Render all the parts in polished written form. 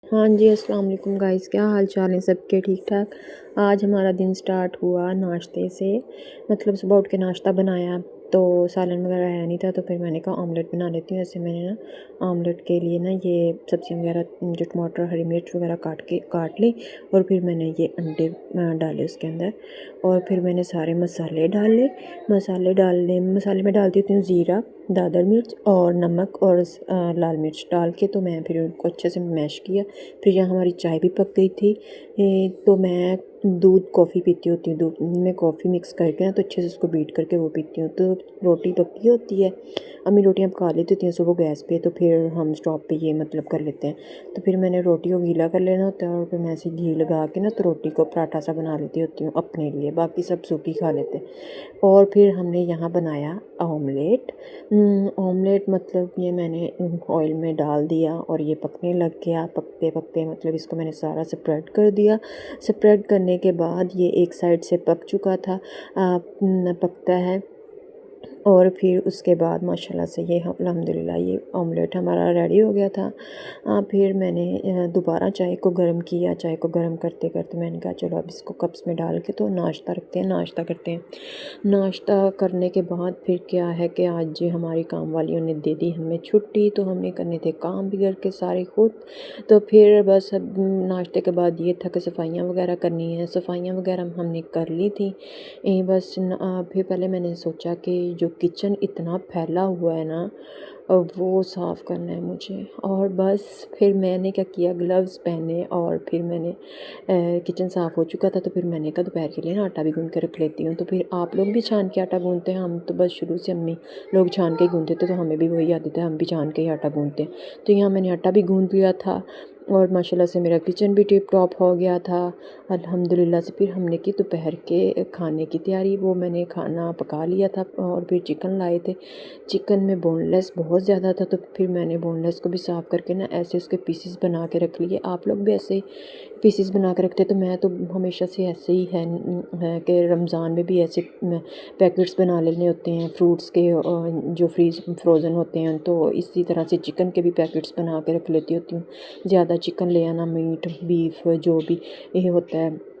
हाँ जी, अस्सलाम वालेकुम गाइस, क्या हाल चाल है सबके? ठीक ठाक। आज हमारा दिन स्टार्ट हुआ नाश्ते से। मतलब सुबह उठ के नाश्ता बनाया तो सालन वगैरह है नहीं था, तो फिर मैंने कहा ऑमलेट बना लेती हूँ। ऐसे मैंने ना ऑमलेट के लिए ना ये सब्ज़ी वगैरह जो टमाटर हरी मिर्च वगैरह काट ली, और फिर मैंने ये अंडे डाले उसके अंदर, और फिर मैंने सारे मसाले डाले। मसाले में डाल देती हूँ ज़ीरा, दादर मिर्च और नमक और लाल मिर्च डाल के, तो मैं फिर उनको अच्छे से मैश किया। फिर यहाँ हमारी चाय भी पक गई थी। तो मैं दूध कॉफ़ी पीती होती हूँ, दूध में कॉफ़ी मिक्स करके ना तो अच्छे से उसको बीट करके वो पीती हूँ। तो रोटी पकी होती है, अम्मी रोटियाँ पका लेती होती हैं सुबह गैस पे, तो फिर हम स्टॉव पे ये मतलब कर लेते हैं। तो फिर मैंने रोटी को गीला कर लेना होता है, और फिर मैं ऐसे घी लगा के ना तो रोटी को पराठा सा बना लेती होती हूँ अपने लिए, बाकी सब सूखी खा लेते हैं। और फिर हमने यहाँ बनाया ऑमलेट। ऑमलेट मतलब ये मैंने ऑयल में डाल दिया और ये पकने लग गया। पकते पकते मतलब इसको मैंने सारा स्प्रेड कर दिया। स्प्रेड करने के बाद ये एक साइड से पक चुका था, पकता है। और फिर उसके बाद माशाल्लाह से ये अल्हम्दुलिल्लाह ये ऑमलेट हमारा रेडी हो गया था। फिर मैंने दोबारा चाय को गर्म किया। चाय को गर्म करते करते मैंने कहा चलो अब इसको कप्स में डाल के तो नाश्ता रखते हैं, नाश्ता करते हैं। नाश्ता करने के बाद फिर क्या है कि आज जी हमारी काम वालियों ने दे दी हमें छुट्टी, तो हमने करने थे काम भी घर के सारे खुद। तो फिर बस अब नाश्ते के बाद ये था कि सफाइयाँ वगैरह करनी है। सफाइयाँ वगैरह हमने कर ली थी। बस फिर पहले मैंने सोचा कि जो किचन इतना फैला हुआ है ना, वो साफ़ करना है मुझे। और बस फिर मैंने क्या किया, ग्लव्स पहने और फिर मैंने किचन साफ़ हो चुका था, तो फिर मैंने कहा दोपहर के लिए ना आटा भी गूँध के रख लेती हूँ। तो फिर आप लोग भी छान के आटा गूँधते हैं? हम तो बस शुरू से अम्मी लोग छान के ही गूँधते थे, तो हमें भी वही आदत है, हम भी छान के ही आटा गूँधते हैं। तो यहाँ मैंने आटा भी गूँध लिया था, और माशाल्लाह से मेरा किचन भी टिप टॉप हो गया था अल्हम्दुलिल्लाह से। फिर हमने की दोपहर के खाने की तैयारी। वो मैंने खाना पका लिया था, और फिर चिकन लाए थे। चिकन में बोनलेस बहुत ज़्यादा था, तो फिर मैंने बोनलेस को भी साफ़ करके ना ऐसे उसके पीसेस बना के रख लिए। आप लोग भी ऐसे पीसेस बना के रखते? तो मैं तो हमेशा से ऐसे ही है कि रमज़ान में भी ऐसे पैकेट्स बना लेने होते हैं फ्रूट्स के, जो फ्रोज़न होते हैं। तो इसी तरह से चिकन के भी पैकेट्स बना के रख लेती होती हूँ। ज़्यादा चिकन ले आना, मीट बीफ जो भी ये होता है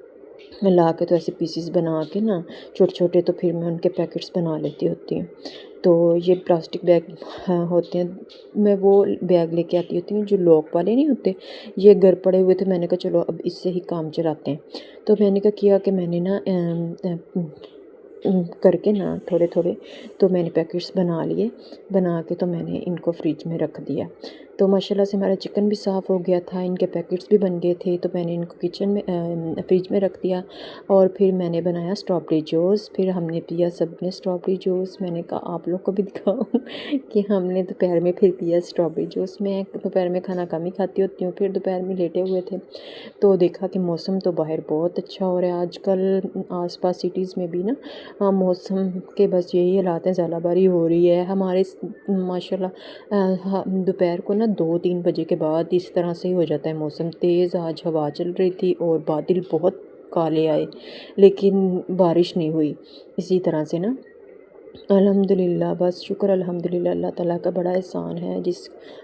ला के, तो ऐसे पीसेस बना के ना छोटे छोटे, तो फिर मैं उनके पैकेट्स बना लेती होती हूँ। तो ये प्लास्टिक बैग होते हैं, मैं वो बैग लेके आती होती हूँ जो लॉक वाले नहीं होते। ये घर पड़े हुए थे, मैंने कहा चलो अब इससे ही काम चलाते हैं। तो मैंने क्या किया कि मैंने ना करके ना थोड़े थोड़े तो मैंने पैकेट्स बना लिए। बना के तो मैंने इनको फ्रिज में रख दिया। तो माशाल्लाह से हमारा चिकन भी साफ़ हो गया था, इनके पैकेट्स भी बन गए थे, तो मैंने इनको किचन में फ्रिज में रख दिया। और फिर मैंने बनाया स्ट्रॉबेरी जूस। फिर हमने पिया सब ने स्ट्रॉबेरी जूस। मैंने कहा आप लोग को भी दिखाऊं कि हमने दोपहर में फिर पिया स्ट्रॉबेरी जूस। मैं दोपहर में खाना कम ही खाती होती हूँ। फिर दोपहर में लेटे हुए थे तो देखा कि मौसम तो बाहर बहुत अच्छा हो रहा है आजकल। आसपास सिटीज़ में भी ना मौसम के बस यही हालात हैं, ज़ालाबारी हो रही है हमारे माशाल्लाह। दोपहर को ना 2-3 बजे के बाद इस तरह से ही हो जाता है मौसम। तेज़ आज हवा चल रही थी और बादल बहुत काले आए, लेकिन बारिश नहीं हुई। इसी तरह से ना अल्हम्दुलिल्लाह, बस शुक्र अल्हम्दुलिल्लाह, अल्लाह ताला का बड़ा एहसान है जिस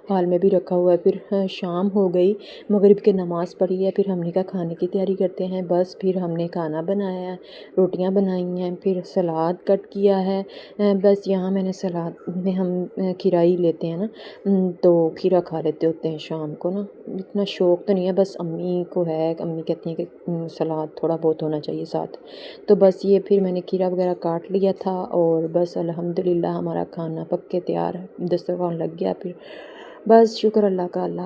हाल में भी रखा हुआ है। फिर शाम हो गई, मगरिब की नमाज़ पढ़ी है, फिर हमने कहा खाने की तैयारी करते हैं। बस फिर हमने खाना बनाया है, रोटियां बनाई हैं, फिर सलाद कट किया है। बस यहाँ मैंने सलाद में हम खीरा ही लेते हैं ना, तो खीरा खा लेते होते हैं शाम को ना। इतना शौक़ तो नहीं है, बस अम्मी को है, अम्मी कहती हैं कि सलाद थोड़ा बहुत होना चाहिए साथ। तो बस ये फिर मैंने खीरा वगैरह काट लिया था, और बस अल्हम्दुलिल्लाह हमारा खाना पक के तैयार है, दस्तरखान लग गया। फिर बस शुक्र अल्लाह का। अल्लाह